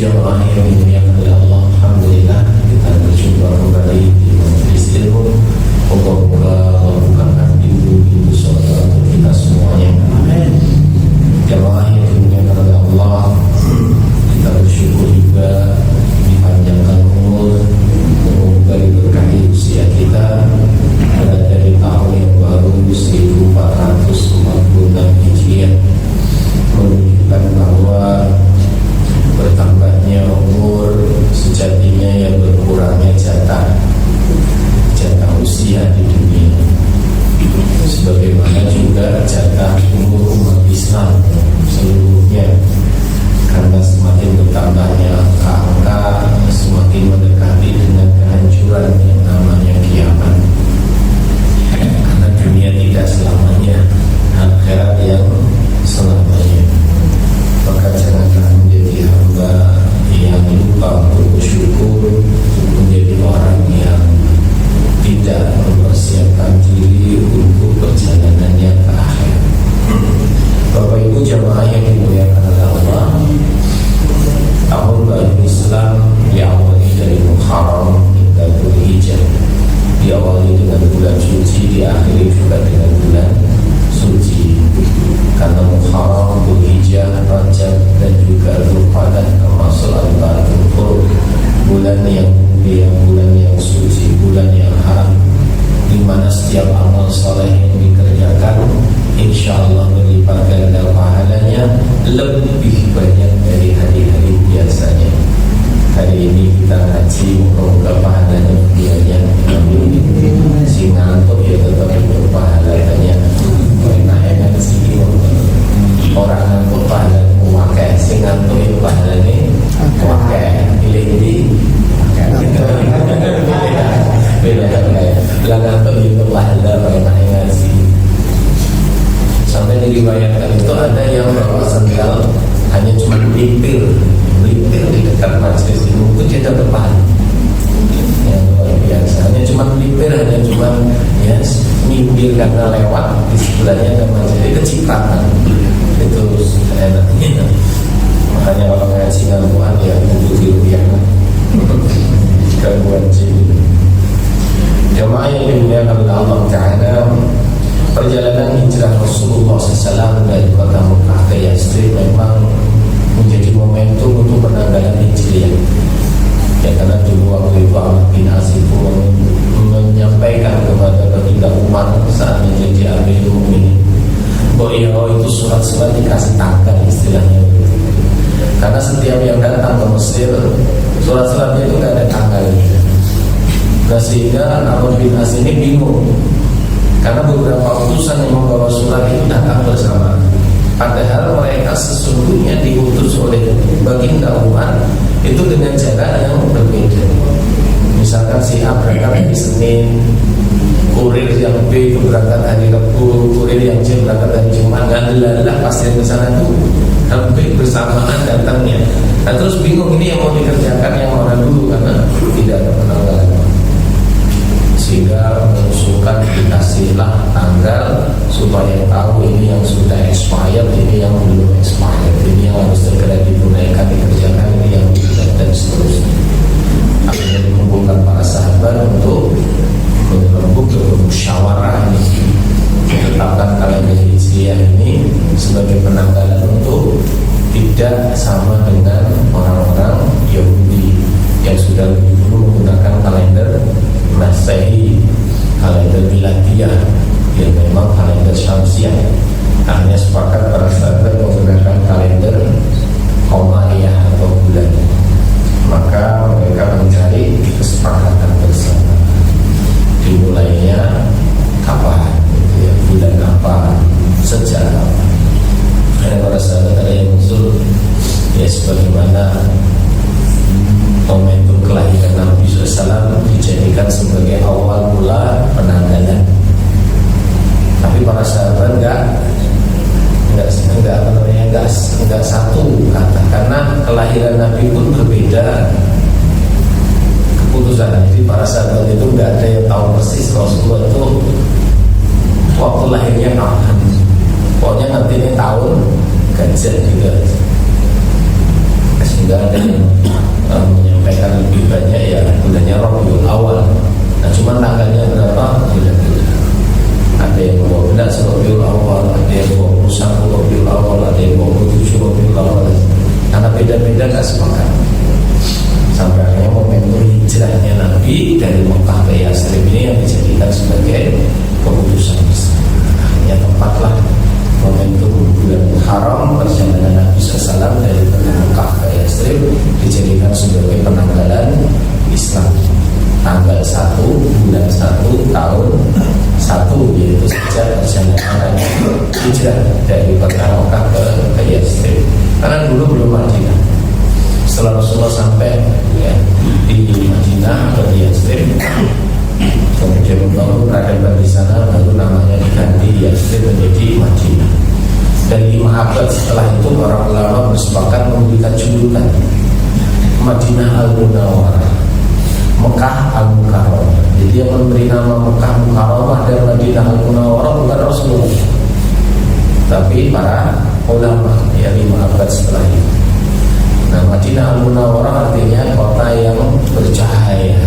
jamaah yang dimuliakan oleh Allah, alhamdulillah kita berjumpa kembali di majelis ilmu. Moga-moga Allah bukakan pintu-pintu surga untuk kita semuanya. Amin. Jamaah yang dimuliakan oleh Allah, kita bersyukur juga dipanjangkan umur, semoga diberkahi usia kita berada di tahun yang baru 1446 Hijriah, menunjukkan bahwa bertambahnya umur sejatinya yang berkurangnya jatah usia di dunia, sebagaimana juga jatah umur umat Islam seluruhnya, karena semakin bertambahnya angka semakin mendekati dengan kehancuran yang namanya kiamat. Karena dunia tidak selamanya, akhirat yang selamanya. Maka janganlah menjadi hamba yang lupa untuk bersyukur, menjadi orang yang tidak mempersiapkan diri untuk perjalanannya ke akhir. Bapak Ibu jamaah yang dimuliakan oleh Allah, tahun baru Islam diawali dari Muharram hingga Dzulhijjah, diawali dengan bulan suci, diakhiri juga dengan bulan suci. Karena Muharram, Dzulhijjah, Rajab dan juga Dzulqa'dah termasuk Arba'atul Hurum, bulan yang mulia, bulan yang suci, bulan yang haram, di mana setiap amal soleh yang dikerjakan insya Allah berlipat ganda pahalanya lebih banyak dari hari-hari biasanya. Hari ini kita ngaji, moga-moga pahalanya banyak. Si ngantuk ya tetap berpahalanya. Enak ya kan sih, orang ngantuk pahalanya wakai, si ngantuk ya pahalanya wakai. Pilih beda kayak bilang ngantuk itu pahala enak ya sih. Sampai diriwayatkan itu ada yang bawa sendal hanya cuma melipir di dekat majelis ini, mungkin dia dapat pahala yang luar biasa. Hanya cuma melipir, hanya cuma ya nyindir karena lewat di sebelahnya ada majelis, kecipratan itu enaknya. Makanya kalau ngaji ngantuan ya untuk dirupiahkan gangguan jiwa. Jamaah yang dimuliakan oleh Allah Ta'ala, perjalanan hijrah Rasulullah SAW dari kota Mekah ke Yastrib memang menjadi momentum untuk penanggalan hijriah. Ya, karena dulu waktu itu Ahmad bin As menyampaikan kepada baginda Umar saat menjadi Amirul Mukminin bahwa itu surat-surat dikasih tanggal, istilahnya begitu. Karena setiap yang datang ke Mesir, surat-suratnya itu tidak ada tanggalnya. Nah, sehingga Ahmad bin As ini bingung, karena beberapa utusan yang membawa surat itu datang bersama, padahal mereka sesungguhnya diutus oleh baginda Umar itu dengan cara yang berbeda. Misalkan si A berangkat hari Senin, kurir yang B itu berangkat hari Rabu, kurir yang C berangkat hari Jumat, dan lelah pasti ke sana itu hampir bersamaan datangnya. Nah, terus bingung ini yang mau dikerjakan yang mana dulu, karena tidak ada penanggalan. Sehingga mengusulkan dikasihlah tanggal supaya tahu ini yang sudah expired, ini yang belum expired, ini yang harus segera ditunaikan, dikerjakan, ini yang tidak, dan seterusnya. Akhirnya dikumpulkan para sahabat untuk berembuk, bermusyawarah ini, menetapkan kalender Hijriah ini sebagai penanggalan untuk tidak sama dengan orang-orang Yahudi yang sudah lebih dulu menggunakan kalender Masehi, kalender Miladiyah yang memang kalender Syamsiah. Akhirnya sepakat para sahabat menggunakan kalender Qamariyah atau bulan. Maka mereka mencari kesepakatan bersama. Dimulainya kapan, ya, bulan apa, sejak apa. Karena para sahabat ada yang usul, ya sebagaimana momentum kelahiran Nabi SAW dijadikan sebagai awal mula penanggalan. Tapi para sahabat enggak satu kata, karena kelahiran Nabi pun berbeda keputusan. Jadi para sahabat itu enggak ada yang tahu persis Rasulullah itu waktu lahirnya kapan. Pokoknya nanti ini tahun gajah juga. sehingga ada yang menyampaikan lebih banyak ya bulannya Rabiul Awal. Nah cuma tanggalnya berapa beda-beda. Ada yang 12 Rabiul Awal, ada yang 21 Rabiul Awal, ada yang 27 Rabiul Awal. Karena beda-beda gak sepakat. Sampai akhirnya momentum hijrahnya Nabi dari Mekah ke Yatsrib ini yang dijadikan sebagai keputusan besar. Akhirnya tepatlah momentum bulan Haram perjalanan Nabi SAW dari Mekah ke Yatsrib dijadikan sebagai penanggalan Islam. Tanggal 1 bulan 1 tahun 1 yaitu sejak perjalanan hijrah dari Mekah ke Yatsrib. Karena dulu belum Madinah. Setelah Rasulullah sampai ya, di Madinah atau di Yatsrib, kemudian membangun peradaban di sana, baru namanya diganti Yatsrib menjadi Madinah. Dan 5 abad setelah itu para ulama bersepakat memberikan julukan Madinah Al-Munawwarah, Mekah Al-Mukarramah. Jadi yang memberi nama Mekah Mukarramah dan Madinah Al-Munawwarah bukan Rasulullah, tapi para ulama ya 5 abad setelah itu. Nah, Madinah Al-Munawwarah artinya kota yang bercahaya.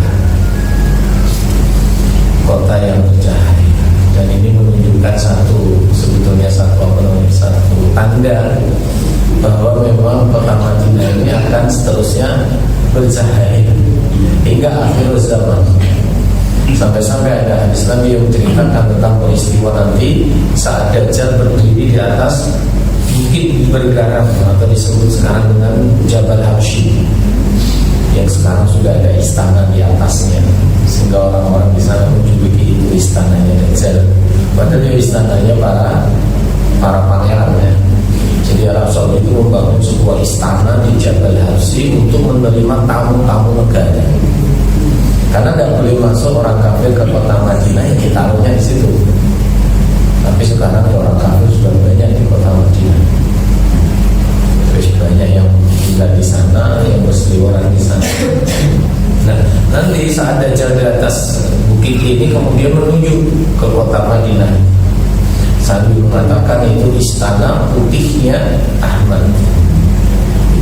Kota yang bercahaya. Dan ini menunjukkan sebetulnya satu tanda bahwa memang kota Madinah ini akan seterusnya bercahaya hingga akhir zaman. Sampai-sampai ada hadis Nabi yang menceritakan tentang peristiwa nanti saat Dajjal berdiri di atas bukit bergaram atau disebut sekarang dengan Jabal Habsyi, yang sekarang sudah ada istana di atasnya, sehingga orang-orang di sana menjuluki itu istananya Dajjal. Padahal itu istananya para pangeran ya. Jadi Arab Saudi itu membangun sebuah istana di Jabal Habsyi untuk menerima tamu-tamu negara. Karena tidak boleh masuk orang kafir ke kota Madinah, yang ditaruhnya di situ. Tapi sekarang orang kafir sudah banyak di kota Madinah. Terus banyak yang tinggal di sana, yang berseliweran di sana. Nah, nanti saat Dajjal di atas bukit ini kemudian menuju ke kota Madinah, sambil mengatakan itu istana putihnya Ahmad.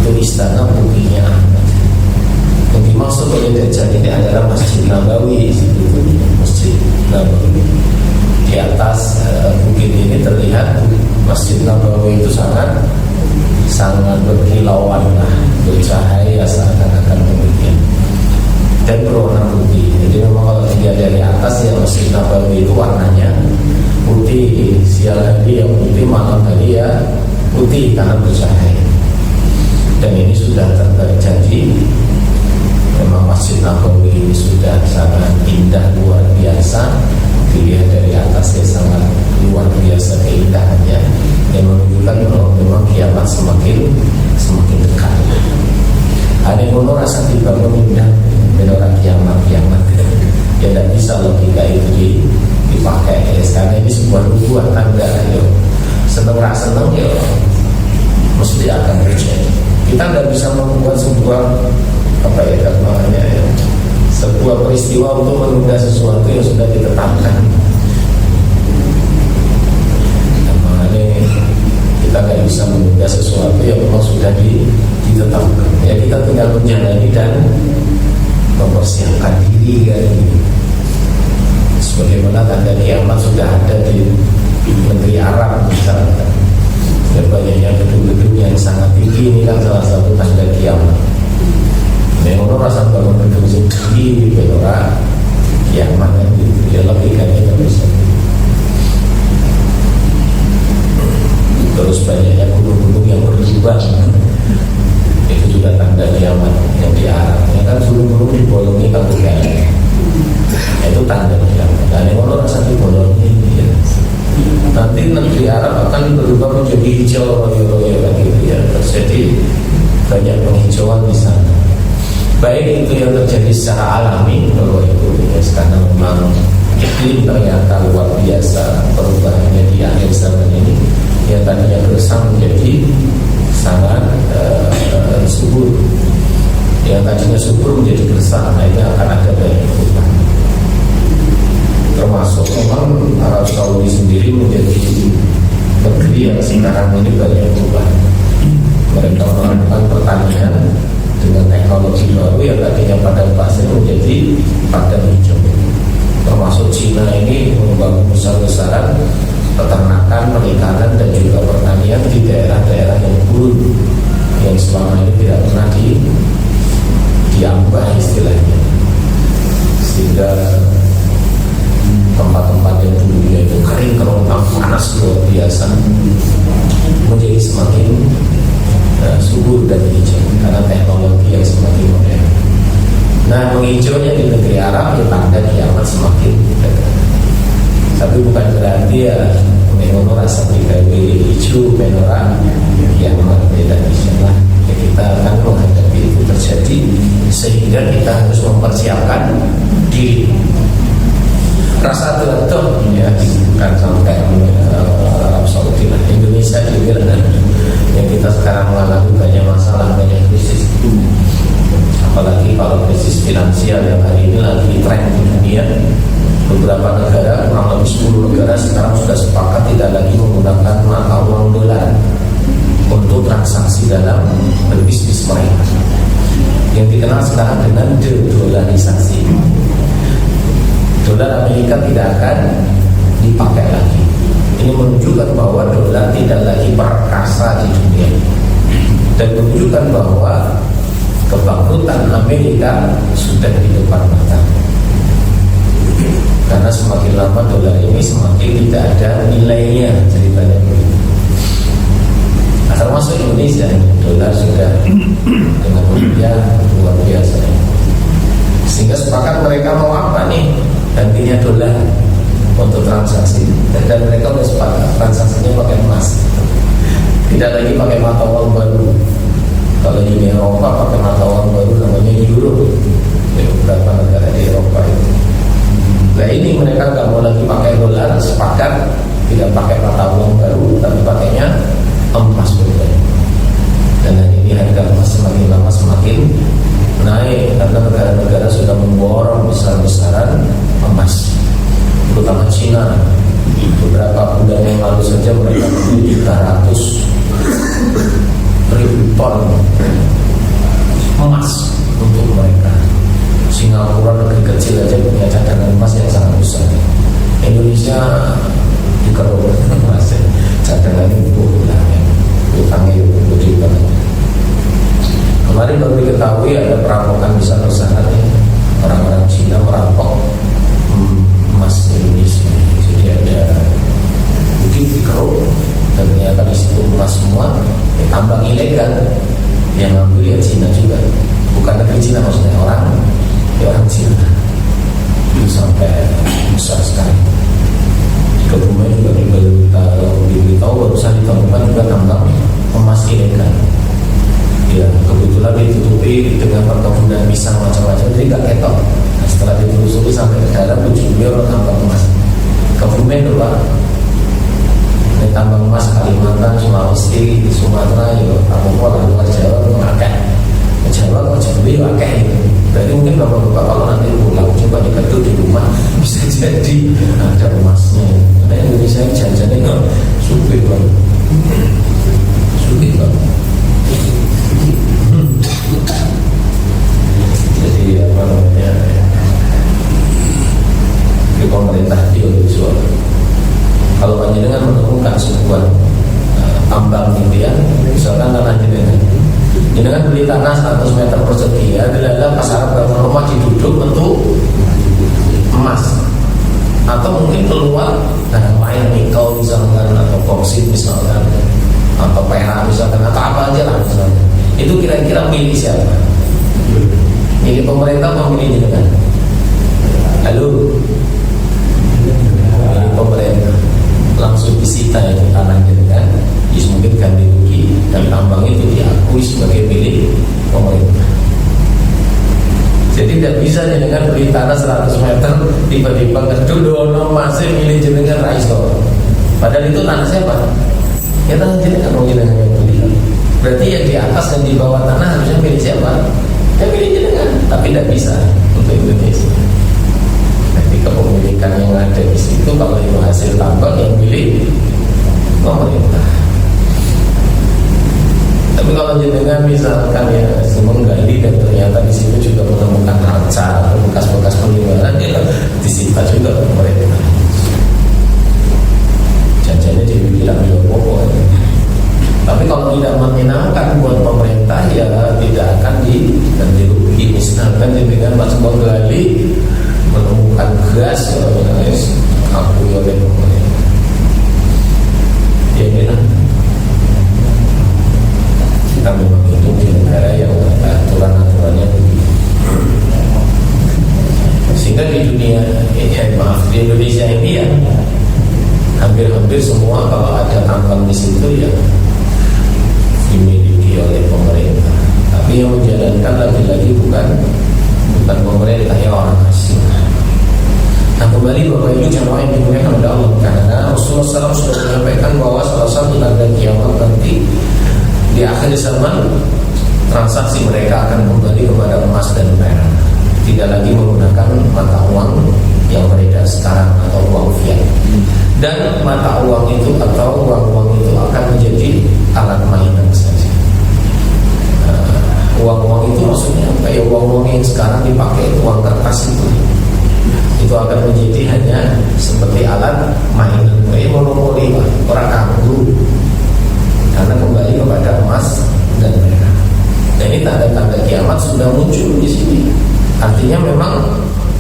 Itu istana putihnya Ahmad. Yang dimaksud oleh Dajjal ini adalah Masjid Nabawi. Masjid Nabawi di atas bukit ini terlihat Masjid Nabawi itu sangat berkilauan lah, bercahaya seakan-akan demikian, dan berwarna putih. Jadi memang kalau dilihat dari atas ya Masjid Nabawi itu warnanya putih, siang hari yang putih, malam hari ya putih karena bercahaya. Dan ini sudah terjadi. Memang Masjid Nabawi ini sudah sangat indah, luar biasa. Dilihat dari atas ya sangat luar biasa keindahannya, yang menunjukkan bahwa memang kiamat semakin dekat. Ada yang rasa dibangun indah dan orang kiamat ya tidak bisa logika itu dipakai ya. Karena ini sebuah nubuat tanda ya. Seneng ya mesti akan terjadi. Kita tidak bisa membuat sebuah sebuah peristiwa untuk menunda sesuatu yang sudah ditetapkan. Makanya kita nggak bisa menunda sesuatu yang memang sudah ditetapkan. Ya kita tinggal menjalani dan mempersiapkan diri kan. Sebagaimana tanda kiamat sudah ada di negeri Arab misalnya. Dan banyaknya gedung-gedung yang sangat tinggi ini kan salah satu tanda kiamat. Memang rasa bangun gedung tinggi di orang kiamat itu ya logikanya nggak bisa. Terus banyaknya gunung-gunung yang berjubah itu juga tanda kiamat yang di Arab. Ya kan gunung-gunung dibolongi kabupaten, itu tanda kiamat. Dan yang orang rasa dibolongi ya. Nanti negeri Arab akan berubah menjadi hijau royo-royo lagi ya, terjadi banyak penghijauan di sana. Baik itu yang terjadi secara alami bahwa itu ya, karena memang iklim ternyata luar biasa perubahannya di akhir zaman ini, yang tadinya gersang menjadi sangat subur, yang tadinya subur menjadi gersang. Nah ini akan ada banyak perubahan. Termasuk memang Arab Saudi sendiri menjadi negeri yang sekarang ini banyak perubahan. Mereka melakukan pertanian dengan teknologi baru yang tadinya padang pasir menjadi padang hijau. Termasuk Cina ini membangun besar-besaran peternakan, perikanan dan juga pertanian di daerah-daerah yang gurun, yang selama ini tidak pernah diambah istilahnya, sehingga tempat-tempat yang dulunya itu kering, kerontang, panas luar biasa menjadi semakin subur dan hijau karena teknologi yang semakin modern. Nah, menghijaunya di negeri Arab ya tanda kiamat semakin dekat. Tapi bukan berarti ya menono rasa digawe hijau menora kiamat tidak bisa lah. Ya, kita akan menghadapi itu terjadi sehingga kita harus mempersiapkan diri. Rasa tertutup ya bukan sampai Arab Saudi lah, Indonesia juga lah. Yang kita sekarang mengalami banyak masalah, banyak krisis. Apalagi kalau krisis finansial yang hari ini lagi tren di dunia. Beberapa negara, kurang lebih 10 negara sekarang sudah sepakat tidak lagi menggunakan mata uang dolar untuk transaksi dalam berbisnis mereka, yang dikenal sekarang dengan de-dolarisasi. Dolar Amerika tidak akan dipakai lagi. Ini menunjukkan bahwa dolar tidak lagi perkasa di dunia, dan menunjukkan bahwa kebangkrutan Amerika sudah di depan mata. Karena semakin lama dolar ini semakin tidak ada nilainya, ceritanya begitu. Termasuk Indonesia, dolar sudah dengan rupiah luar biasa. Sehingga sepakat mereka mau apa nih gantinya dolar untuk transaksi, dan mereka sudah sepakat transaksinya pakai emas, tidak lagi pakai mata uang baru. Kalau di Eropa pakai mata uang baru namanya euro, di beberapa negara di Eropa itu. Nah ini mereka nggak mau lagi pakai dolar, sepakat tidak pakai mata uang baru, tapi pakainya emas betul. Dan ini harga emas semakin lama semakin naik karena negara-negara sudah memborong besar-besaran emas, terutama Cina. Beberapa bulan yang lalu saja mereka beli 300.000 ton emas untuk mereka. Singapura negeri kecil aja punya cadangan emas yang sangat besar. Indonesia dikeruk emas, cadangannya bulan ya, utangnya gede banget. Kemarin baru diketahui ada perampokan besar-besaran ya. Orang-orang Cina merampok emas Indonesia. Jadi ada bukit dikeruk dan ternyata di situ emas semua, tambang ilegal yang ngambil ya Cina juga, bukan negeri Cina maksudnya orang Cina. Itu sampai besar sekali. Di Kebumen juga diberitahu barusan ditemukan juga tambang emas ilegal. Ya kebetulan ditutupi dengan perkebunan pisang macam-macam, jadi gak ketok. Nah, setelah ditelusuri sampai ke dalam ujungnya orang tambang emas. Kebumen tuh Pak, ini tambang emas Kalimantan, Sulawesi, Sumatera, Papua, luar Jawa memakai. Jawa kok Jawa pakai itu. Berarti mungkin bapak-bapak kalau nanti pulang coba diketuk di rumah bisa jadi ada emasnya. Karena Indonesia ini jajannya nggak sulit banget, sulit banget. Jadi apa namanya? Di pemerintah audiovisual. Kalau panjenengan menemukan sebuah tambang gitu ya, misalkan tanah jenengan beli tanah 100 meter persegi, adalah pasar bangun rumah diduduk untuk emas, atau mungkin keluar barang lain, nikel misalkan, atau boksit misalkan, atau perak misalkan, atau apa aja lah misalnya. Itu kira-kira milik siapa? Milik pemerintah atau milik jenengan? Halo, milik pemerintah. Langsung disita itu tanahnya dengan mungkin ganti rugi, dan tambang itu diakui sebagai milik pemerintah. Jadi tidak bisa jenengan beli tanah 100 meter tiba-tiba kedul masih milik jenengan raiso. Padahal itu tanah siapa? Ya tanah jenengan, mau jenengan yang beli. Berarti yang di atas dan di bawah tanah harusnya milik siapa? Ya milik jenengan. Tapi tidak bisa untuk Indonesia. Jadi kepemilikan yang ada di situ kalau itu hasil tambang yang milik pemerintah. Tapi kalau jenengan misalkan ya menggali dan ternyata di situ juga menemukan arca atau bekas-bekas peninggalan, ya disita juga pemerintah. Janjinya dibilang pokok. Tapi kalau tidak menyenangkan buat pemerintah, ya tidak akan ganti rugi. Misalkan jenengan pas menggali menemukan gas, aku oleh pemerintah. Ya benar. Kita memang hidup di negara yang aturan-aturannya begitu. Sehingga di dunia di Indonesia ini ya hampir semua kalau ada tambang di situ ya dimiliki oleh pemerintah. Tapi yang menjalankan lagi-lagi bukan pemerintah, ya orang asing. Nah, kembali Bapak Ibu jamaah yang dimuliakan oleh Allah, karena Rasulullah SAW sudah menyampaikan bahwa salah satu tanda kiamat nanti di akhir zaman transaksi mereka akan kembali kepada emas dan perak, tidak lagi menggunakan mata uang yang beredar sekarang atau uang fiat. Dan mata uang itu atau uang-uang itu akan menjadi alat mainan saja. Uang-uang itu maksudnya kayak uang-uang yang sekarang dipakai uang kertas itu akan menjadi hanya seperti alat mainan, kayak monopoli lah, orang kabur. Karena kembali kepada emas dan perak. Dan ini tanda-tanda kiamat sudah muncul di sini. Artinya memang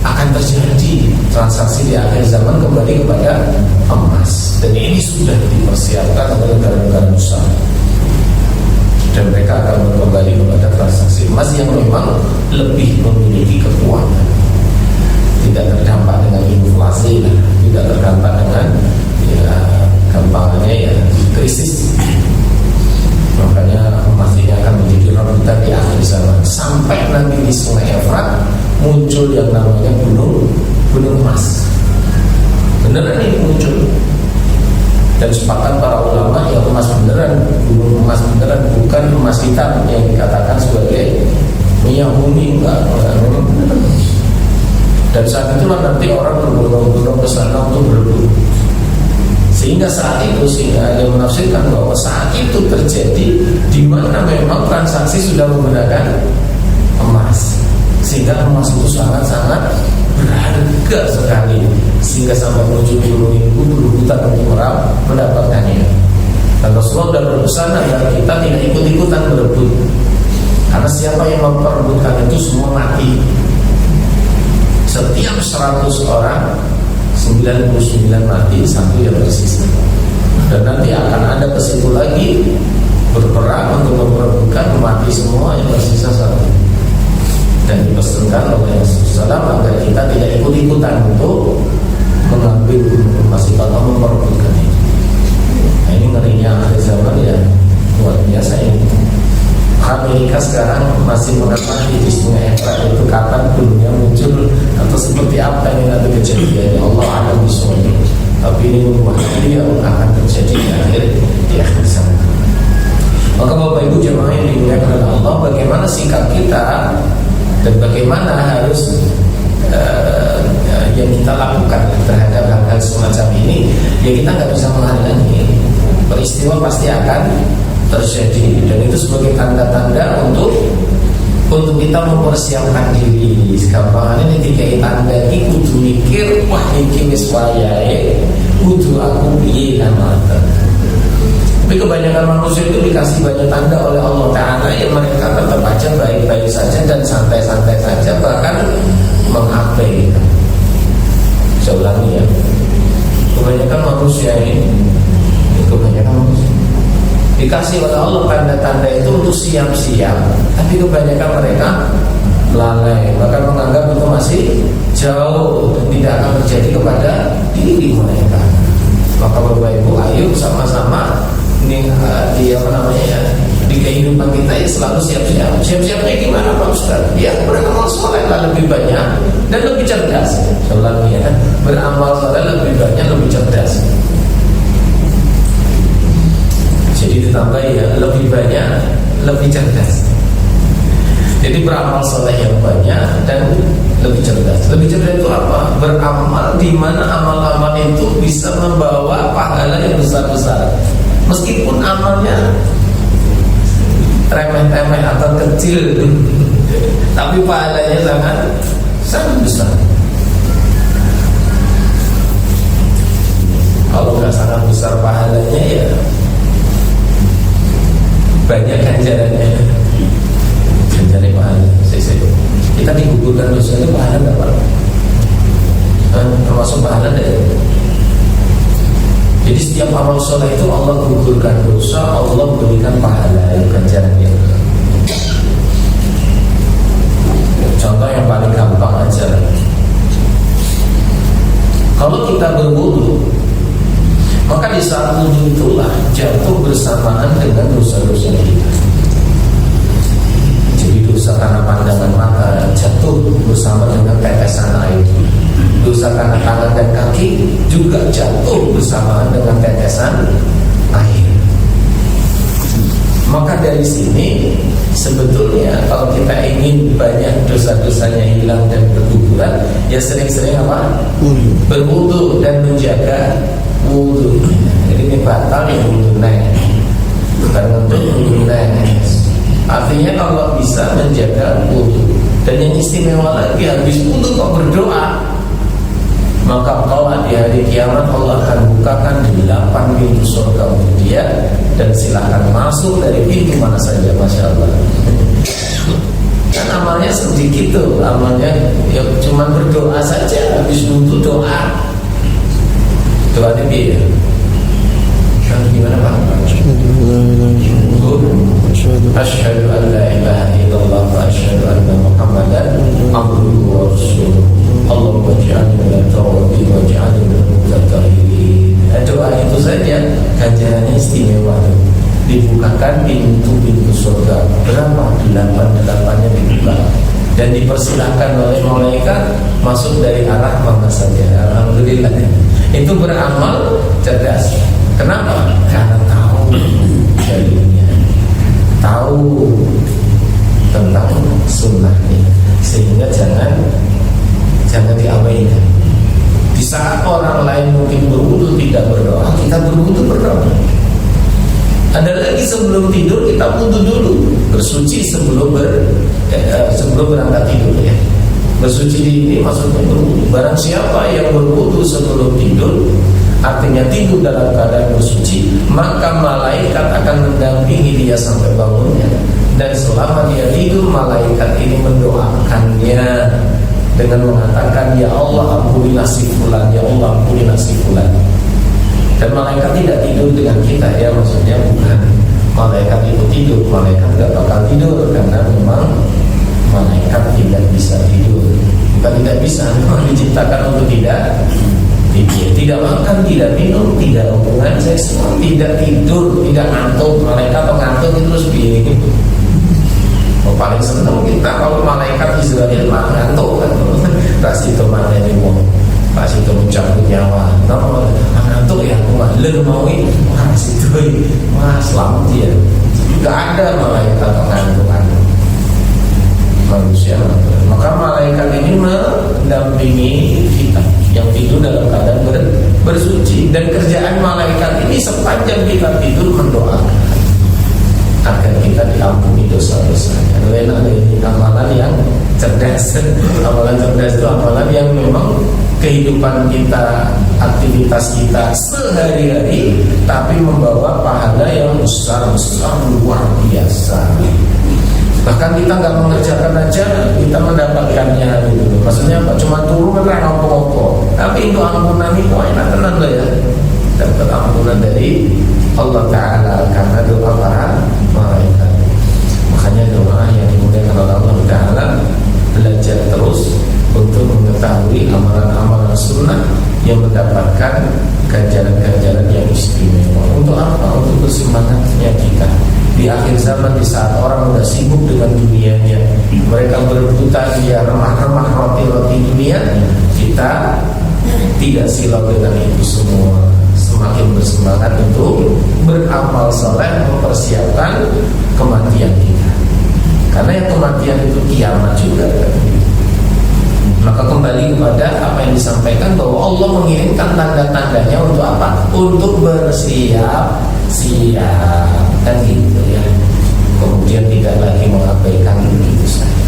akan terjadi transaksi di akhir zaman kembali kepada emas. Dan ini sudah dipersiapkan oleh negara-negara besar. Dan mereka akan kembali kepada transaksi emas yang memang lebih memiliki kekuatan. Tidak terdampak dengan inflasi, tidak terdampak dengan gampangnya krisis. Makanya emas ini akan menjadi rebutan di akhir zaman. Sampai nanti di Sungai Efrat muncul yang namanya gunung emas. Beneran ini muncul. Dan sepakat para ulama yang emas beneran, gunung emas beneran, bukan emas hitam yang dikatakan sebagai minyak bumi, enggak, memang beneran. Dan saat itulah nanti orang berbondong-bondong ke sana untuk berebut. Sehingga saat itu yang menafsirkan bahwa saat itu terjadi di mana memang transaksi sudah menggunakan emas, sehingga emas itu sangat-sangat berharga sekali, sehingga sampai menuju gunung itu berebutan untuk mendapatkannya. Dan Rasulullah sudah berpesan agar kita tidak ikut-ikutan berebut, karena siapa yang memperebutkan itu semua mati. Setiap 100 orang 99 mati, satu yang tersisa. Dan nanti akan ada ke situ lagi berperang untuk memperebutkan, mati semua, yang tersisa satu. Dan dipesankan oleh Rasulullah agar kita tidak ikut-ikutan untuk mengambil emas itu atau memperebutkan itu. Nah, ini ngerinya akhir zaman ya, luar biasa ini. Amerika sekarang masih mengamati di Sungai Efrat itu kapan gunungnya muncul atau seperti apa ini nanti kejadiannya, Allah akan disuruh. Tapi ini membuat dia akan terjadi di akhir zaman. Maka Bapak Ibu jemaah yang dimuliakan oleh Allah, bagaimana sikap kita dan bagaimana harus yang kita lakukan terhadap hal-hal semacam ini, ya kita nggak bisa menghalangi. Peristiwa pasti akan terjadi, dan itu sebagai tanda-tanda untuk kita mempersiapkan diri. Sekarang ini dikai tanda iki kudu mikir, wah iki wis wayahe kudu aku piye kan mata. Tapi kebanyakan manusia itu dikasih banyak tanda oleh Allah Ta'ala, yang mereka tetap aja baik-baik saja dan santai-santai saja, bahkan mengabaikan. Saya ulangi ya, kebanyakan manusia ini dikasih oleh Allah tanda-tanda itu untuk siap-siap, tapi kebanyakan mereka lalai, bahkan menganggap itu masih jauh dan tidak akan terjadi kepada diri mereka. Maka Bapak Ibu, ayo sama-sama ini di kehidupan kita ya selalu siap-siap. Siap-siapnya gimana Pak Ustaz? Ya beramal soleh lah lebih banyak dan lebih cerdas. Soalnya ya, beramal soleh lebih banyak, lebih cerdas. Jadi ditambah ya, lebih banyak, lebih cerdas. Jadi beramal soleh yang banyak dan lebih cerdas. Lebih cerdas itu apa? Beramal di mana amal-amal itu bisa membawa pahala yang besar-besar. Meskipun amalnya remeh-temeh atau kecil, tapi pahalanya sangat besar. Kalau nggak sangat besar pahalanya ya banyak ganjarannya. Ganjaran pahala. Kita digugurkan dosa itu pahala nggak Pak? Termasuk pahala deh. Jadi setiap amal soleh itu Allah gugurkan dosa, Allah berikan pahala, itu ganjarannya. Contoh yang paling gampang aja. Kalau kita berwudu, maka di saat wudu itulah jatuh bersamaan dengan dosa-dosa kita. Jadi dosa karena pandangan mata jatuh bersama dengan tetesan air. Dosa karena tangan dan kaki juga jatuh bersamaan dengan tetesan air. Maka dari sini sebetulnya kalau kita ingin banyak dosa-dosanya hilang dan berguguran, ya sering-sering apa? Berwudu dan menjaga wudu. Jadi ini batal ya wudu bukan untuk wudu. Artinya kalau bisa menjaga wudu. Dan yang istimewa lagi, habis wudu kok berdoa, maka kelak di hari kiamat Allah akan bukakan 8 pintu surga untuk dia, dan silahkan masuk dari pintu mana saja. Masya Allah. Kan amalnya sedikit tuh, amalnya ya cuma berdoa saja, habis wudu doa. Doanya dia gimana Pak? Asyhadu an la ilaha illallah wa asyhadu anna Muhammadan abduhu wa rasuluh. Allahumma ij'alni minat tawabin wa ij'alni minal mutatahhirin. Doa itu saja ganjarannya istimewa. Dibukakan pintu-pintu surga. Berapa? 8-8-nya dibuka. Dan dipersilahkan oleh malaikat masuk dari arah mana saja. Alhamdulillah. Itu beramal cerdas. Kenapa? Karena tahu dalilnya, tahu tentang sunnahnya, sehingga jangan diabaikan. Di saat orang lain mungkin berwudu tidak berdoa, kita berwudu berdoa. Ada lagi sebelum tidur kita wudu dulu, bersuci sebelum berangkat tidur ya. Bersuci ini maksudnya berwudu. Barang siapa yang berwudu sebelum tidur, artinya tidur dalam keadaan bersuci, maka malaikat akan mendampingi dia sampai bangunnya. Dan selama dia tidur, malaikat ini mendoakannya dengan mengatakan, ya Allah ampuni nasib fulan, ya Allah ampuni nasib fulan. Dan malaikat tidak tidur dengan kita ya, maksudnya bukan malaikat itu tidur, malaikat tidak bakal tidur, karena memang malaikat tidak bisa tidur. Bukan tidak bisa, memang diciptakan untuk tidak makan, tidak minum, tidak hubungan seksual, tidak tidur, tidak ngantuk. Malaikat atau ngantuk itu terus begini. Paling senang kita kalau malaikat Israel ngantuk kan. Pas itu mana ini mau, pas itu mencabut nyawa. Ngantuk ya, malah mau ini, situ, selamat dia. Gak ada malaikat atau ngantuk manusia. Maka malaikat ini mendampingi kita yang tidur dalam keadaan bersuci. Dan kerjaan malaikat ini sepanjang kita tidur mendoakan agar kita diampuni dosa-dosanya. Ini amalan yang cerdas. Amalan cerdas itu amalan yang memang kehidupan kita, aktivitas kita sehari-hari, tapi membawa pahala yang besar-besar luar biasa. Bahkan kita nggak mengerjakan aja, kita mendapatkannya gitu. Maksudnya apa? Cuma turun kan ngopo-ngopo, tapi itu ampunan itu enak tenan loh ya. Dapat ampunan dari Allah Ta'ala karena doa para malaikat. Makanya doa yang dimuliakan oleh Allah Ta'ala, belajar terus untuk mengetahui amalan-amalan sunnah yang mendapatkan ganjaran-ganjaran yang istimewa. Untuk apa? Untuk bersemangatnya kita di akhir zaman, di saat orang sudah sibuk dengan dunianya, mereka berebutan dia remah-remah roti-roti dunia, kita tidak silau dengan itu semua. Semakin bersemangat untuk beramal saleh, mempersiapkan kematian kita. Karena yang kematian itu kiamat juga kan? Maka kembali kepada apa yang disampaikan, bahwa Allah mengirimkan tanda-tandanya untuk apa? Untuk bersiap-siap, kan gitu ya. kemudian tidak lagi mengabaikan itu saja.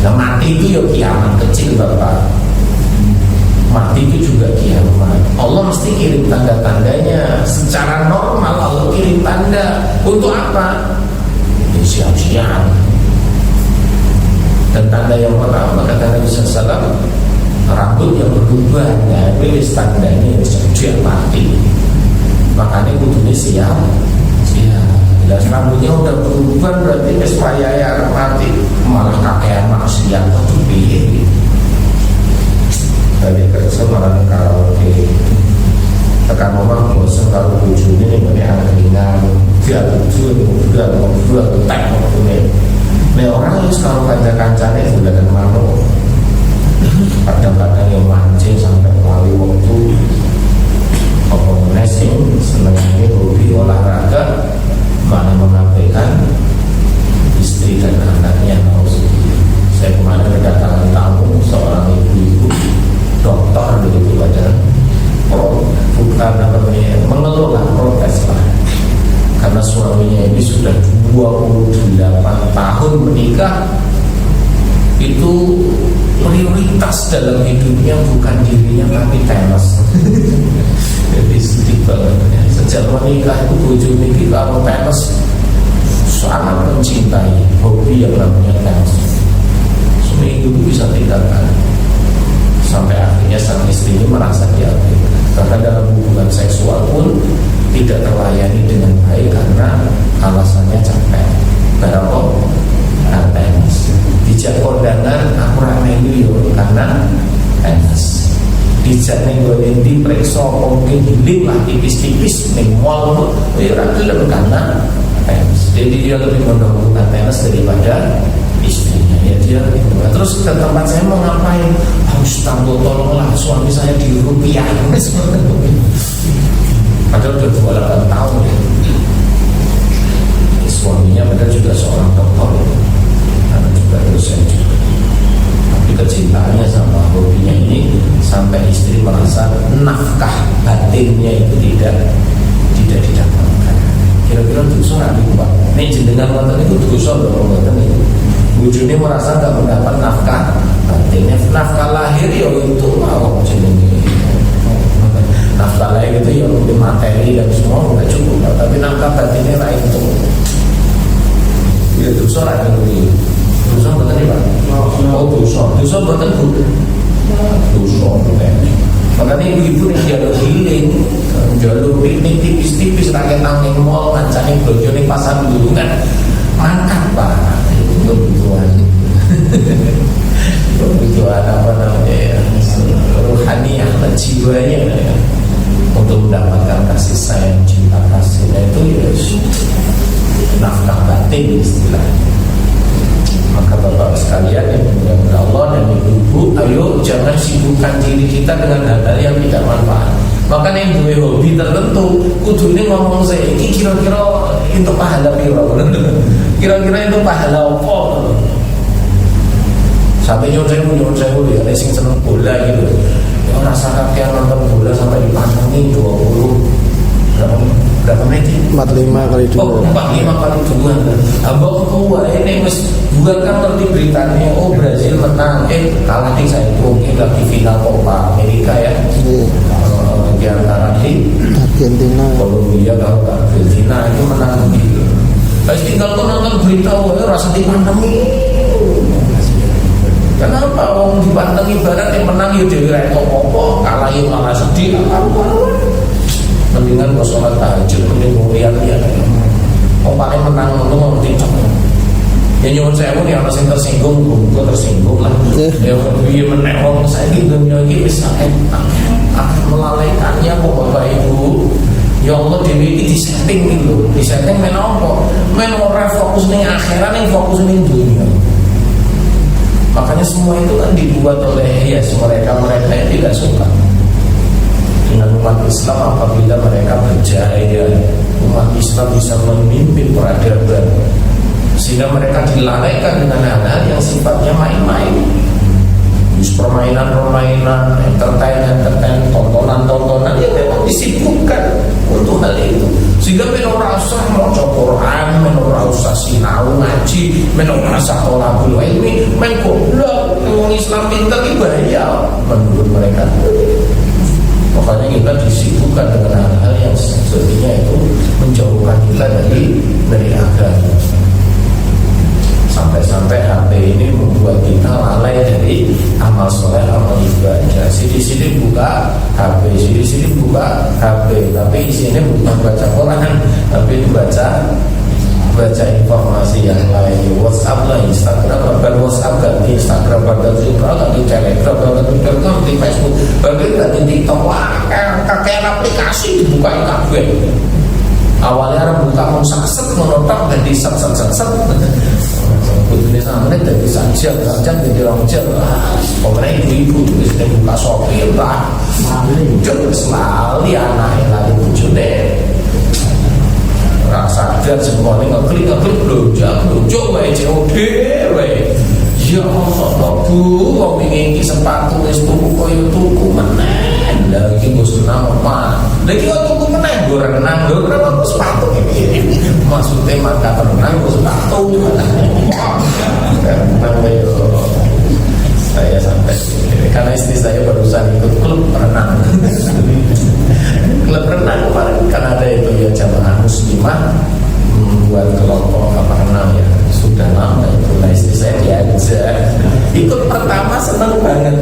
Nah mati itu ya kiamat kecil Bapak. Mati itu juga kiamat. Allah mesti kirim tanda-tandanya. Secara normal Allah kirim tanda. Untuk apa? Ya, siap-siap. Dan tanda yang pertama kata Nabi SAW, rambut yang berubah. Nah ini tandanya dia mati. Makanya kudunya siap. Dan rambutnya udah berubah berarti supaya mati. Malah kakean maksiat atau piye. Tadi kerja malah karaoke. Tekan omah bosan kalau bujune ning ngene angkringan. Dia tujuan ngobrol tek ngobrol. Nek orang wis karo kanca-kancane dolanan manuk. Kadang-kadang yang mancing sampai lali waktu. Apa meneh sing senengane hobi olahraga mana mengabaikan istri dan anaknya. Saya kemarin kedatangan tamu seorang ibu-ibu dokter begitu pada bukan namanya mengelola protes lah, karena suaminya ini sudah 28 tahun menikah, itu prioritas dalam hidupnya bukan dirinya tapi tenis. Jadi sedih banget ya. Sejak menikah itu bojone iki karo tenis sangat mencintai hobi yang namanya tenis. Seminggu itu bisa 3 kali. Sampai akhirnya sang istri ini merasa diabaikan. Bahkan dalam hubungan seksual pun tidak terlayani dengan baik karena alasannya capek. Barangkali tenis. Dijak kondangan aku ramai dulu karena tenis. Dijak nenggolin di periksa mungkin hilim lah tipis-tipis nih mall ya rakyat karena tenis. Jadi dia lebih mendahulukan tenis daripada istrinya. Ya dia terus ke tempat saya mau ngapain? Harus tahu tolonglah suami saya dirupiahin. Padahal udah 28 tahun ya. Suaminya padahal juga seorang dokter ya. Karena juga dosen juga. Tapi kecintaannya sama hobinya ini sampai istri merasa nafkah batinnya itu tidak didapatkan. Kira-kira dosa nggak Pak? Ini jenengan nonton itu dosa loh nonton itu. Bujuni merasa nggak mendapat nafkah batinnya. Nafkah lahir ya itu mau jenenge. Nafkah lahir itu ya untuk materi dan semua nggak cukup. Tapi nafkah batinnya lain itu. Ya dosa lah itu. Dosa betul nih Pak. Oh dosa betul bu. Dosa betul. Makanya ibu-ibu nih jalur healing, jalur piknik tipis-tipis rakyat nanging mall, ngancani belanja nih pasar dulu kan mangkat Pak. Kebutuhan apa namanya ya, rohaniah dan jiwanya ya, untuk mendapatkan kasih sayang cinta kasihnya itu ya nafkah batin istilahnya. Maka Bapak sekalian yang dimuliakan Allah dan ibu-ibu, ayo jangan sibukkan diri kita dengan hal-hal yang tidak manfaat. Maka yang punya hobi tertentu kudu ini ngomong saya ini kira-kira itu pahala piro, kira-kira itu pahala apa? Sampai nyon saya ya, ada sing seneng bola gitu. Ya rasa kakek nonton bola sampai dipantengin 20 berapa menit? 45 kali 2. Oh 45 kali 2. Abang tua ini mas bukan kan ngerti beritanya. Oh Brazil menang, kalah di saya itu mungkin lagi final Copa Amerika ya. Di antara di Argentina, Kolombia kalau Argentina itu menang gitu. Pas tinggal nonton berita, rasa dipantengin. Kenapa orang dipanteng ibarat yang menang ya dewi reto popo, kalah ya malah sedih. Mendingan mau sholat tahajud, mending mau lihat-lihat. Oh paling menang itu mau dicok. Ya nyuwun saya pun yang masih tersinggung, gue tersinggung lah. Ya dia menewong saya di dunia ini bisa akan melalaikannya kok Bapak Ibu. Ya Allah dewi ini disetting gitu, disetting main apa? Main orang fokus nih akhirat, nih fokus nih dunia. Makanya semua itu kan dibuat oleh ya mereka yang tidak suka dengan umat Islam. Apabila mereka berjaya, umat Islam bisa memimpin peradaban, sehingga mereka dilalaikan dengan hal-hal yang sifatnya main-main, permainan-permainan, entertain, tontonan yang memang disibukkan untuk hal itu. Sehingga men ora usah maca Quran, men ora usah sinau ngaji, men ora usah thalabul ilmi, men goblok. Wong Islam pinter iki bahaya menurut mereka. Makanya kita disibukkan dengan hal-hal yang sepertinya itu menjauhkan kita dari agama. Sampai-sampai HP ini membuat kita lalai dari amal soleh, amal ibadah. Sini buka HP, sini buka HP, tapi isinya bukan baca Quran, tapi baca informasi yang lain. WhatsApp lah, Instagram, bahkan WhatsApp ganti Instagram, bahkan Twitter ganti Telegram, bahkan Twitter ganti Facebook, bahkan ganti TikTok. Wah, kakek aplikasi dibukain kabeh. Awalnya orang buka mau sakset, monotok, ganti set. Ini sama ini dari sajam jadi rongjam. Pemerintah ibu-ibu itu buka sopir lah, lali anaknya lali bujune. Rasa sadar semuanya ngeklik belanja wae COD wae. Ya Allah bu, kok ingin sepatu wis tuku koyo tuku meneh. Lagi gue senang apa? Lagi gue tuku meneh gue renang sepatu ini. Maksudnya maka renang gue sepatu renang saya sampai karena istri saya barusan ikut klub renang. Klub renang kemarin kan ada itu ya jamaah muslimah buat kelompok renang ya sudah lama itu. Nah istri saya diajak ikut pertama seneng banget.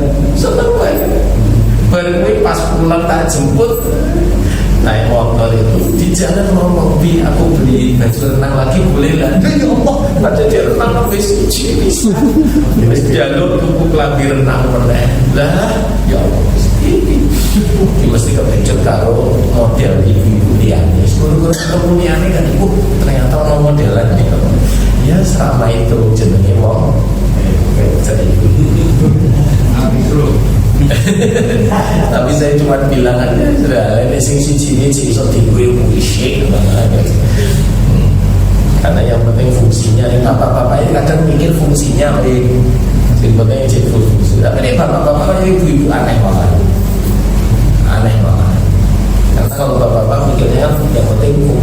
Baru pas pulang tak jemput naik motor itu di jalan ngomong, bi aku beli baju renang lagi boleh lah? Ya Allah, ada dia renang wis bisa jalur tuku kelambi renang meneh lah. Ya Allah, ini mesti kepecet karo model ibu-ibu liane. Guru-guru ketemu liane kan ibu ternyata ono modelan gitu. Ya selama itu jenenge wong jadi tapi saya cuma bilang aja sudah ini sing iso dibuat puisi karena yang penting fungsinya. Ini bapak-bapak ini kadang mikir fungsinya yang penting jadi fungsi. Tapi ini bapak-bapak ini ibu-ibu aneh banget. Karena kalau bapak-bapak mikirnya yang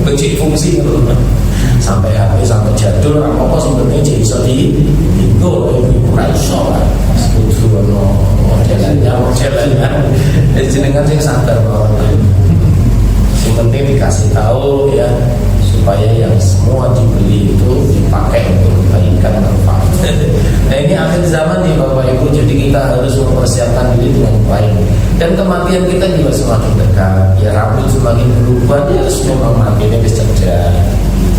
penting fungsi sampai HP sampai jadul apa sih penting jadi iso ditinggal ibu raiso lah kudu ono modelannya jenengan sing sadar bahwa yang penting dikasih tahu ya supaya yang semua dibeli itu dipakai untuk kebaikan manfaat. Nah ini akhir zaman nih Bapak Ibu, jadi kita harus mempersiapkan diri dengan baik dan kematian kita juga semakin dekat. Ya rambut semakin berubah ya memang matinya bisa cerdas.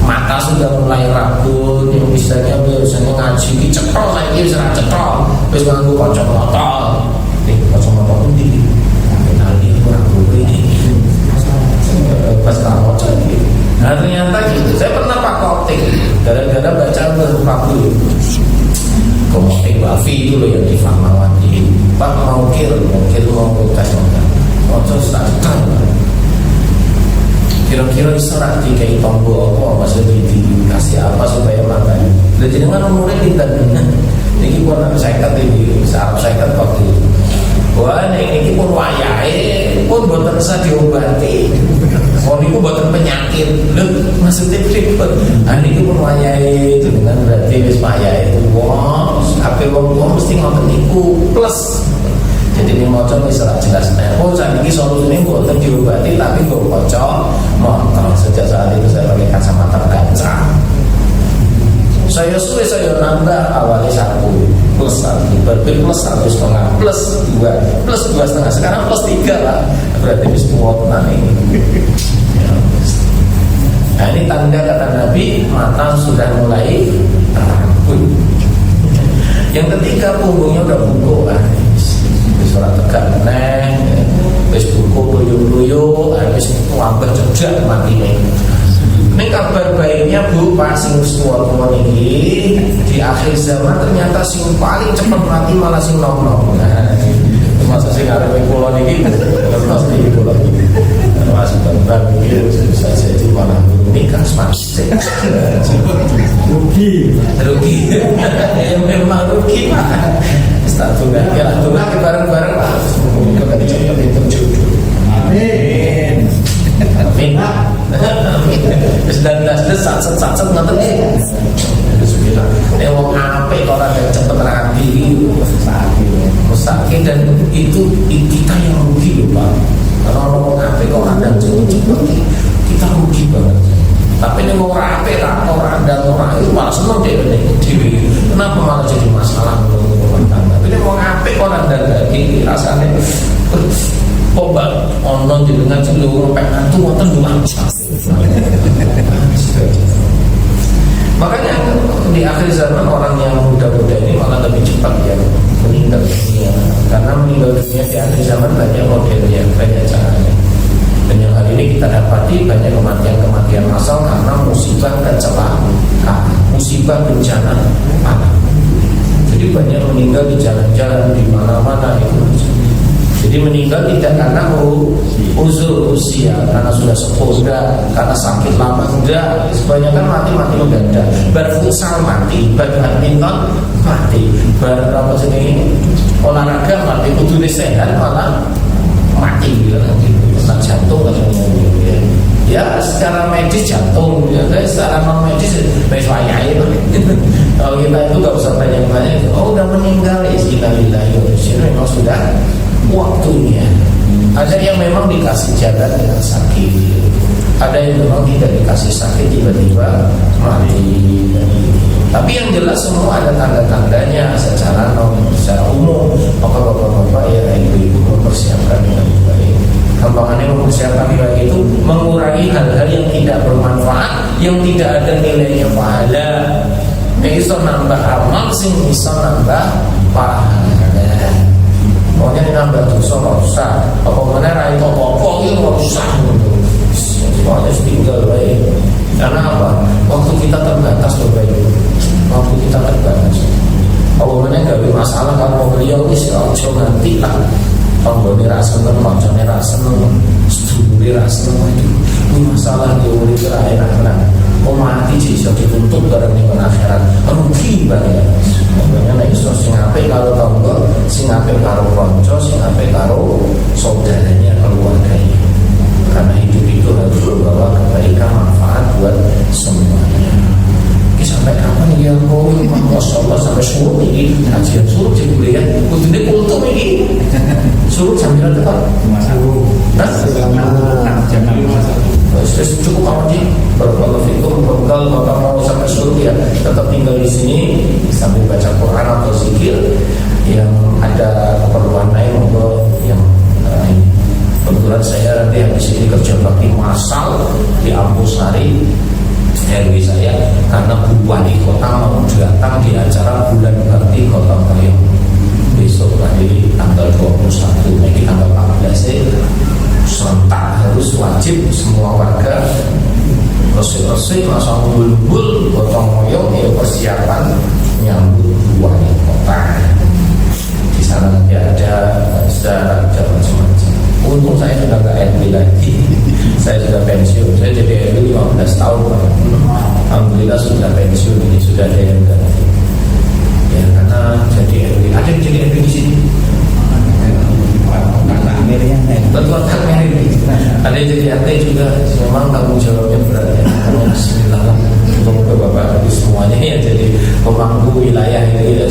Mata sudah mulai rabun, yang biasanya ngaji dicetol, saya ini bisa cetol, terus nganggu kacamata, kacamata putih, nanti kurang ini, pas kamu cari. Nah ternyata gitu, saya pernah pakai optik, gara-gara baca berpaku, komoptik Bafi itu loh yang di Fatmawati, Pak mau tes mau tak kira-kira istilah dikai tombol apa maksudnya dikasih apa supaya makan. Dan jenengan umurnya kita ini pun saya kata ini saat saya kata waktu itu wah ini pun wayai pun buatan bisa diobati. Oh ini pun buatan penyakit loh maksudnya ribet. Ini pun wayai itu dengan berarti wis wayai itu wah HP wong mesti ngoten niku plus. Jadi ini mau coba istilah jelas. Oh saat ini solusinya bukan diobati tapi gue kocok motor. Sejak saat itu saya pakai kacamata kaca. Saya nambah awalnya 1 plus 1 berbeda plus 1,5 plus 2 setengah. Sekarang plus 3 lah. Berarti bisa muat ini. Nah ini tanda kata Nabi mata sudah mulai ramput. Yang ketiga punggungnya udah bungkuk. Surat tegak meneng, wis buku luyuh-luyuh, wis wabah cedhak matine. Ini kabar baiknya Bu, Pak sing tua-tua niki di akhir zaman ternyata sing paling cepat mati malah sing nom-nom. Nah, masa sing arepe kula niki terus iki kula iki. Mas Bambang iki bisa jadi malah nikah mati. Rugi. Ya memang rugi Pak. Tunggal bareng-bareng lah. Semoga kita dicoba itu jodoh. Amin. Sedang sat ngoten bismillah. Nek wong apik kok ora cepet rapi sakit dan itu kita yang rugi loh Pak. Kalau orang apik kok ora cepet kita rugi banget. Tapi nek wong apik orang dan orang itu malah seneng dhewe. Kenapa malah jadi masalah rumah tangga? Tapi nek wong apik kok ora iki rasane Mbak, ono jenengan celuk pengen tuh wonten doang. Makanya di akhir zaman orang yang muda-muda ini malah lebih cepat ya meninggal dunia. Karena meninggal dunia di akhir zaman banyak modelnya, banyak caranya. Dan yang hari ini kita dapati banyak kematian-kematian massal karena musibah kecelakaan, musibah bencana alam. Jadi banyak meninggal di jalan-jalan di mana-mana itu. Jadi meninggal tidak karena uzur usia, karena sudah sepuh, karena sakit lama, enggak. Kebanyakan mati mendadak. Berfutsal mati, badminton mati, olahraga mati, kudune sehat malah mati gitu. Kena jantung katanya gitu. Ya secara medis jantung, ya secara non medis beswayai. Kalau kita itu gak usah banyak-banyak. Oh udah meninggal, innalillahi wa inna ilaihi raji'un, memang sudah waktunya. Ada yang memang dikasih jalan dengan sakit, ada yang memang tidak dikasih sakit tiba-tiba mati. Tapi yang jelas semua ada tanda-tandanya secara umum. Maka bapak-bapak ya ibu-ibu mempersiapkan dengan baik. Gampangannya mempersiapkan baik itu mengurangi hal-hal yang tidak bermanfaat, yang tidak ada nilainya pahala. Bisa nambah amal, sing bisa nambah pahala. Pokoknya nambah dosa rusak. Apa mana rai pokok itu rusak. Semuanya tinggal baik. Karena apa? Waktu kita terbatas berbaik. Waktu kita terbatas. Apa mana gawe masalah kalau beliau wis ojo nanti lah. Tanggone ra seneng, kancane ra seneng, sedulure ra seneng itu. Masalah di urip terakhir-akhir. Mati iso dituntut bareng ning akhirat. Rugi banget. Makanya nek iso sing apik karo tangga, sing apik karo kanca, sing apik karo saudaranya, keluarganya. Karena hidup itu harus membawa kebaikan, manfaat buat semuanya. Ini sampai kapan ya kok Masya Allah sampai surut ini kajian surut jadi kuliah kudune kultum ini surut sambil tetap jam 5 cukup amat sih. Barakallahu fikum. Kalau bapak mau sampai surut ya tetap tinggal di sini sambil baca Quran atau zikir. Yang ada keperluan lain monggo yang ini. Kebetulan saya nanti habis ini kerja bakti massal di Ampusari RW saya, karena Bu Wali Kota mau datang di acara bulan bakti Kota Moyo besok hari tanggal 21, nanti tanggal 14 serentak harus wajib semua warga resik-resik langsung bul-bul Kota Moyo ya persiapan nyambut Bu Wali Kota. Di sana nanti ada secara macam-macam. Untung saya sudah gak RW lagi. Saya sudah pensiun. Saya jadi RW 15 tahun. Alhamdulillah sudah pensiun. Ini sudah ada yang ganti. Ya karena jadi RW. Ada yang jadi RW di sini. Betul kan ini. Ada yang jadi RT juga. Memang tanggung jawabnya berat ya. Karena bismillah untuk bapak-bapak semuanya ya jadi pemangku wilayah ini ya,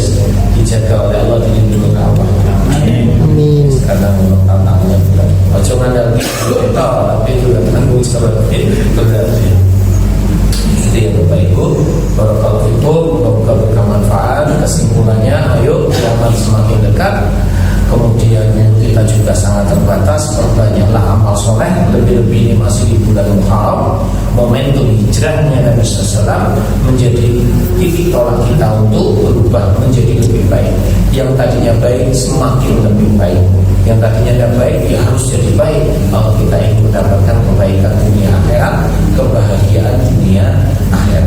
dijaga oleh Allah, dilindungi oleh Allah. Amin. Karena memang tantangannya berat. Cuma ada kita, tapi juga tanggung jawab berat. Itu yang Bapak Ibu. Barakallahu fikum. Semoga bermanfaat. Kesimpulannya, ayo kiamat semakin dekat. Kemudian kita juga sangat terbatas. Perbanyaklah amal soleh. Lebih-lebih ini masih di bulan Muharram. Momentum hijrahnya Nabi SAW menjadi titik tolak kita untuk berubah menjadi lebih baik. Yang tadinya baik semakin lebih baik. Yang tadinya tidak baik ya harus jadi baik. Kalau kita ingin mendapatkan kebaikan dunia akhirat, kebahagiaan dunia akhirat.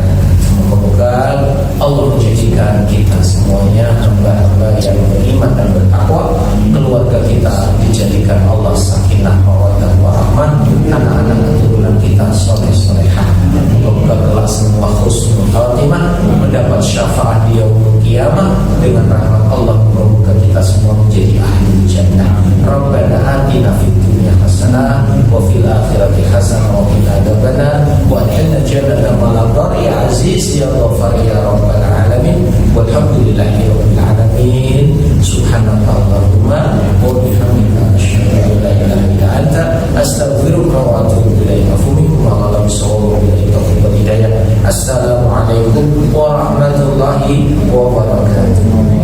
Semoga Allah menjadikan kita semuanya hamba-hamba yang beriman dan bertakwa. Keluarga kita dijadikan Allah sakinah mawaddah warahmah. Anak-anak keturunan kita soleh-solehah. Semoga kelak semua husnul khatimah, mendapat syafaat di yaumul qiyamah dengan rahmat Allah. Semoga kita semua menjadi ahli jannah. Rabbana atina fid dunya hasanah wa fil akhirati hasanah wa qina adzabannar. warahmatullahi wabarakatuh.